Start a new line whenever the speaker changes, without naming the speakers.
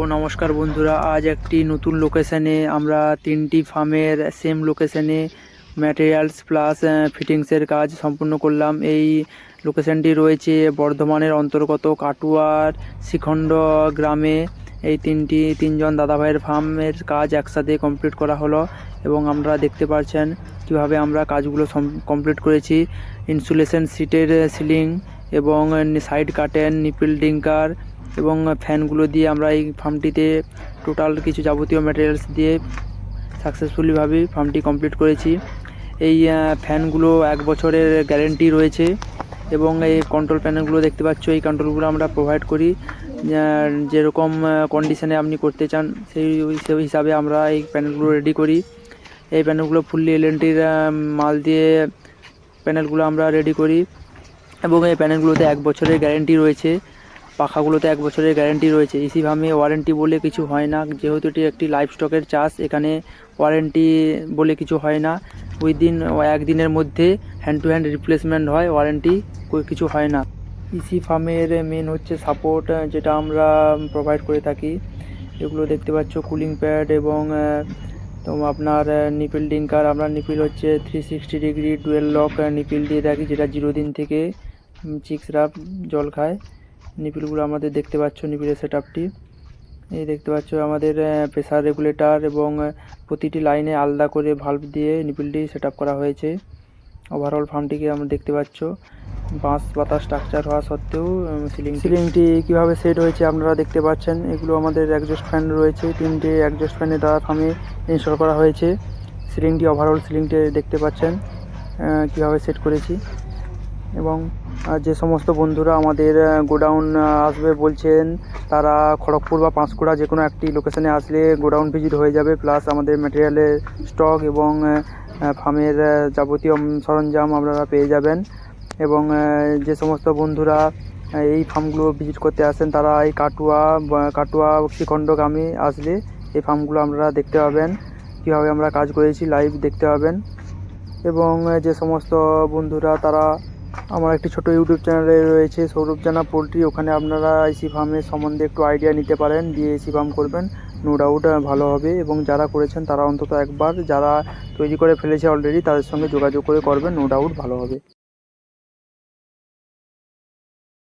নমস্কার বন্ধুরা, আজ একটি নতুন লোকেশানে আমরা 3টি ফার্মের সেম লোকেশানে ম্যাটেরিয়ালস প্লাস ফিটিংসের কাজ সম্পূর্ণ করলাম। এই লোকেশানটি রয়েছে বর্ধমানের অন্তর্গত কাটুয়ার শিখণ্ড গ্রামে। এই তিনজন দাদাভাইয়ের ফার্মের কাজ একসাথে কমপ্লিট করা হলো এবং আমরা দেখতে পাচ্ছেন কিভাবে আমরা কাজগুলো কমপ্লিট করেছি। ইনসুলেশন সিটের সিলিং এবং সাইড কাটেন, নিপল ডিঙ্কার এবং ফ্যানগুলো দিয়ে আমরা এই ফার্মটিতে টোটাল কিছু যাবতীয় ম্যাটেরিয়ালস দিয়ে সাকসেসফুলিভাবে ফার্মটি কমপ্লিট করেছি। এই ফ্যানগুলো 1 বছরের গ্যারেন্টি রয়েছে এবং এই কন্ট্রোল প্যানেলগুলো দেখতে পাচ্ছ, এই কন্ট্রোলগুলো আমরা প্রোভাইড করি। যেরকম কন্ডিশনে আপনি করতে চান সেই হিসাবে আমরা এই প্যানেলগুলো রেডি করি। এই প্যানেলগুলো ফুললি এলএনটির মাল দিয়ে প্যানেলগুলো আমরা রেডি করি এবং এই প্যানেলগুলোতে 1 বছরের গ্যারেন্টি রয়েছে। পাখাগুলোতে 1 বছরের গ্যারেন্টি রয়েছে। ইসি ফার্মে ওয়ারেন্টি বলে কিছু হয় না, যেহেতু এটি একটি লাইভ স্টকের চাষ। এখানে ওয়ারেন্টি বলে কিছু হয় না। উইদিন 1 দিনের মধ্যে হ্যান্ড টু হ্যান্ড রিপ্লেসমেন্ট হয়, ওয়ারেন্টি কিছু হয় না। ইসি ফার্মের মেন হচ্ছে সাপোর্ট, যেটা আমরা প্রোভাইড করে থাকি। এগুলো দেখতে পাচ্ছ কুলিং প্যাড এবং তো আপনার নিপল ডিঙ্কার। আমরা নিপিল হচ্ছে 360 ডিগ্রি ডুয়েল লক নিপিল দিয়ে থাকি, যেটা 0 দিন থেকে চিক্সরা জল খায়। নিপিলগুলো আমাদের দেখতে পাচ্ছ, নিপিলের সেট আপটি এই দেখতে পাচ্ছ। আমাদের প্রেসার রেগুলেটর এবং প্রতিটি লাইনে আলাদা করে ভাল্ব দিয়ে নিপিলটি সেট আপ করা হয়েছে। ওভারঅল ফার্মটিকে আমরা দেখতে পাচ্ছ বাঁশ পাতা স্ট্রাকচার হওয়া সত্ত্বেও সিলিংটি কীভাবে সেট হয়েছে আপনারা দেখতে পাচ্ছেন। এগুলো আমাদের অ্যাডজাস্ট ফ্যান রয়েছে, 3টে অ্যাডজাস্ট ফ্যানের দ্বারা ফার্মে ইনস্টল করা হয়েছে। সিলিংটি ওভারঅল সিলিংটি দেখতে পাচ্ছেন কীভাবে সেট করেছি। এবং যে সমস্ত বন্ধুরা আমাদের গোডাউন আসবে বলছেন, তারা খড়গপুর বা পাঁশকুড়া যে কোনো একটি লোকেশানে আসলে গোডাউন ভিজিট হয়ে যাবে, প্লাস আমাদের ম্যাটেরিয়ালের স্টক এবং ফার্মের যাবতীয় সরঞ্জাম আপনারা পেয়ে যাবেন। এবং যে সমস্ত বন্ধুরা এই ফার্মগুলো ভিজিট করতে আসেন, তারা এই কাটুয়া শিখণ্ড গ্রামে আসলে এই ফার্মগুলো আপনারা দেখতে পাবেন, কীভাবে আমরা কাজ করেছি লাইভ দেখতে পাবেন। এবং যে সমস্ত বন্ধুরা তারা আমার একটি ছোট ইউটিউব চ্যানেলে রয়েছে, সৌরভ জানা পোলট্রি, ওখানে আপনারা এসি ফার্মের সম্বন্ধে একটু আইডিয়া নিতে পারেন, দিয়ে এসি ফার্ম করবেন, নো ডাউট ভালো হবে। এবং যারা করেছেন তারা অন্তত একবার, যারা তৈরি করে ফেলেছে অলরেডি, তাদের সঙ্গে যোগাযোগ করে করবেন, নো ডাউট ভালো হবে।